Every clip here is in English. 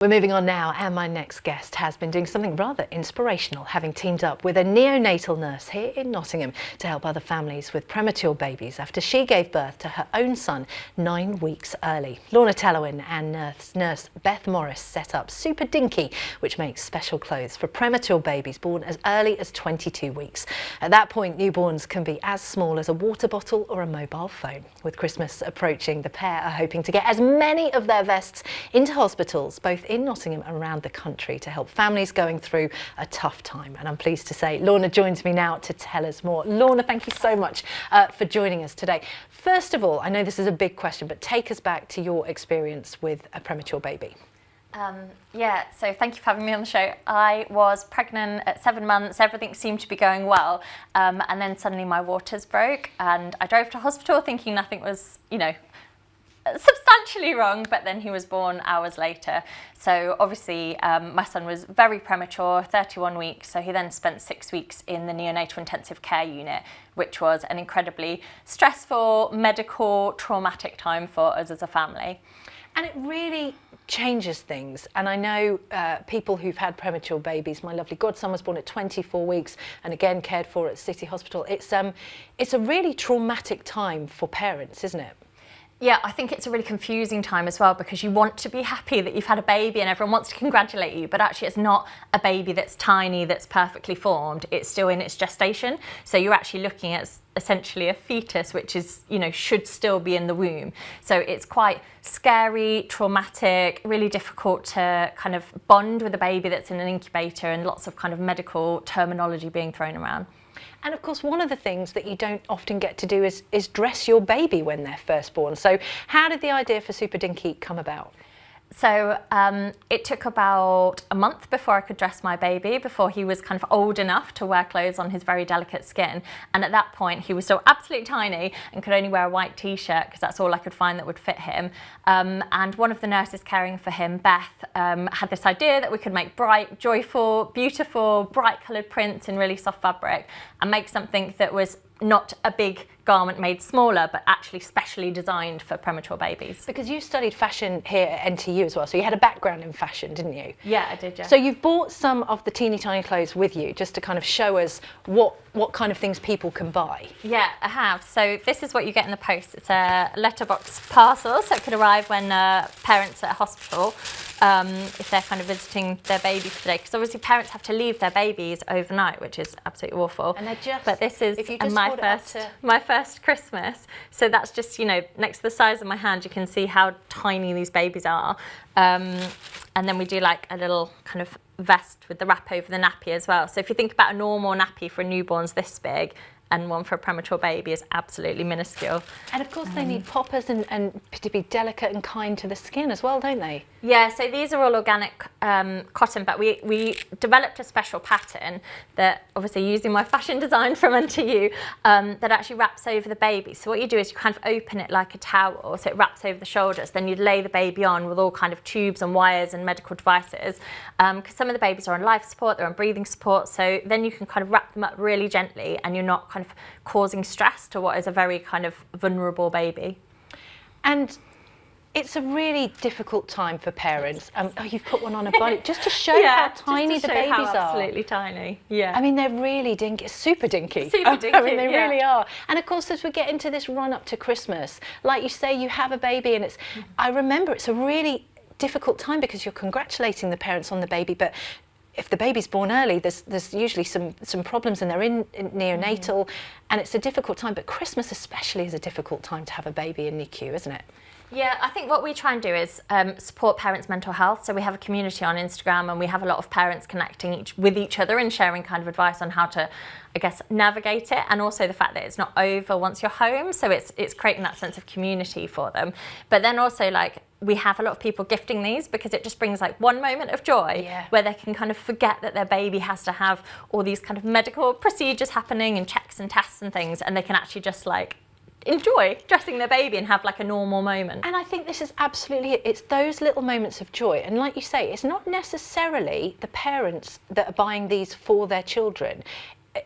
We're moving on now, and my next guest has been doing something rather inspirational, having teamed up with a neonatal nurse here in Nottingham to help other families with premature babies after she gave birth to her own son 9 weeks early. Lorna Tallowin and nurse Beth Morris set up Super Dinky, which makes special clothes for premature babies born as early as 22 weeks. At that point, newborns can be as small as a water bottle or a mobile phone. With Christmas approaching, the pair are hoping to get as many of their vests into hospitals, both in Nottingham and around the country, to help families going through a tough time. And I'm pleased to say Lorna joins me now to tell us more. Lorna, thank you so much for joining us today. First of all, I know this is a big question, but take us back to your experience with a premature baby. So thank you for having me on the show. I was pregnant at 7 months, everything seemed to be going well, and then suddenly my waters broke and I drove to hospital thinking nothing was, substantially wrong, but then he was born hours later. So obviously my son was very premature, 31 weeks, so he then spent 6 weeks in the neonatal intensive care unit, which was an incredibly stressful, medical, traumatic time for us as a family. And it really changes things. And I know people who've had premature babies. My lovely godson was born at 24 weeks and again cared for at City Hospital. It's a really traumatic time for parents, isn't it? Yeah, I think it's a really confusing time as well, because you want to be happy that you've had a baby and everyone wants to congratulate you, but actually it's not a baby that's tiny, that's perfectly formed. It's still in its gestation. So you're actually looking at essentially a fetus, which is, should still be in the womb. So it's quite scary, traumatic, really difficult to kind of bond with a baby that's in an incubator, and lots of kind of medical terminology being thrown around. And of course, one of the things that you don't often get to do is dress your baby when they're first born. So how did the idea for Super Dinky come about? So it took about a month before I could dress my baby, before he was kind of old enough to wear clothes on his very delicate skin. And at that point, he was still absolutely tiny and could only wear a white t-shirt because that's all I could find that would fit him. And one of the nurses caring for him, Beth, had this idea that we could make bright, joyful, beautiful, bright coloured prints in really soft fabric and make something that was not a big garment made smaller, but actually specially designed for premature babies. Because you studied fashion here at NTU as well, so you had a background in fashion, didn't you? Yeah, I did, yeah. So you've bought some of the teeny tiny clothes with you just to kind of show us what kind of things people can buy. Yeah, I have. So this is what you get in the post. It's a letterbox parcel, so it could arrive when parents are at hospital, if they're kind of visiting their baby for the day. Because obviously parents have to leave their babies overnight, which is absolutely awful. And they're just, but this is my first Christmas. So that's just, next to the size of my hand, you can see how tiny these babies are. And then we do like a little kind of vest with the wrap over the nappy as well. So if you think about a normal nappy for a newborn's this big, and one for a premature baby is absolutely minuscule. And of course they need poppers and to be delicate and kind to the skin as well, don't they? Yeah, so these are all organic cotton, but we developed a special pattern that, obviously using my fashion design from NTU, that actually wraps over the baby. So what you do is you kind of open it like a towel, so it wraps over the shoulders, then you'd lay the baby on with all kind of tubes and wires and medical devices, because some of the babies are on life support, they're on breathing support, so then you can kind of wrap them up really gently and you're not kind of causing stress to what is a very kind of vulnerable baby. And it's a really difficult time for parents. You've put one on a body just to show how tiny the babies are. Absolutely tiny. Yeah. I mean, they're really dinky, super dinky. Super dinky. I mean, they really are. And of course, as we get into this run up to Christmas, like you say, you have a baby, and I remember it's a really difficult time because you're congratulating the parents on the baby, but if the baby's born early, there's usually some problems, and they're in neonatal, and it's a difficult time. But Christmas especially is a difficult time to have a baby in NICU, isn't it? Yeah, I think what we try and do is support parents' mental health. So we have a community on Instagram, and we have a lot of parents connecting with each other and sharing kind of advice on how to, I guess, navigate it, and also the fact that it's not over once you're home. So it's creating that sense of community for them. But then also, we have a lot of people gifting these because it just brings one moment of joy where they can kind of forget that their baby has to have all these kind of medical procedures happening and checks and tests and things, and they can actually just enjoy dressing their baby and have a normal moment. And I think this is absolutely it. It's those little moments of joy. And like you say, it's not necessarily the parents that are buying these for their children.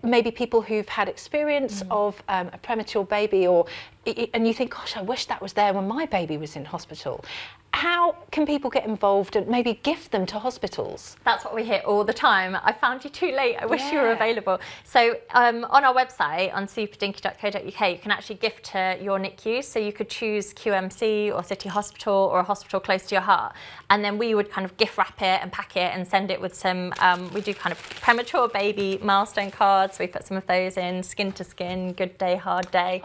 Maybe people who've had experience of a premature baby, or and you think, gosh, I wish that was there when my baby was in hospital. How can people get involved and maybe gift them to hospitals? That's what we hear all the time. I found you too late. I wish you were available. So on our website, on superdinky.co.uk, you can actually gift to your NICU. So you could choose QMC or City Hospital or a hospital close to your heart. And then we would kind of gift wrap it and pack it and send it with some, we do kind of premature baby milestone cards. We put some of those in, skin to skin, good day, hard day.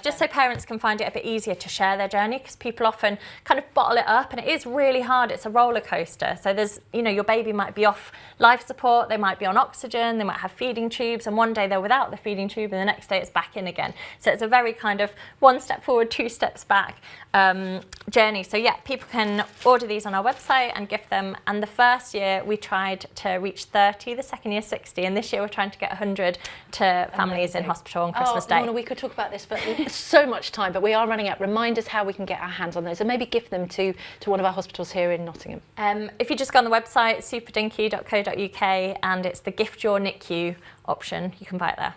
Just so parents can find it a bit easier to share their journey, because people often kind of bottle it up, and it is really hard. It's a roller coaster. So there's, you know, your baby might be off life support, they might be on oxygen, they might have feeding tubes, and one day they're without the feeding tube and the next day it's back in again. So it's a very kind of one step forward, two steps back journey. So yeah, people can order these on our website and gift them. And the first year we tried to reach 30, the second year 60, and this year we're trying to get 100 to families in hospital on Christmas Day. Lorna, we could talk about this for so much time, but we are running out. Remind us how we can get our hands on those and maybe gift them to one of our hospitals here in Nottingham. If you just go on the website, superdinky.co.uk, and it's the Gift Your NICU option, you can buy it there.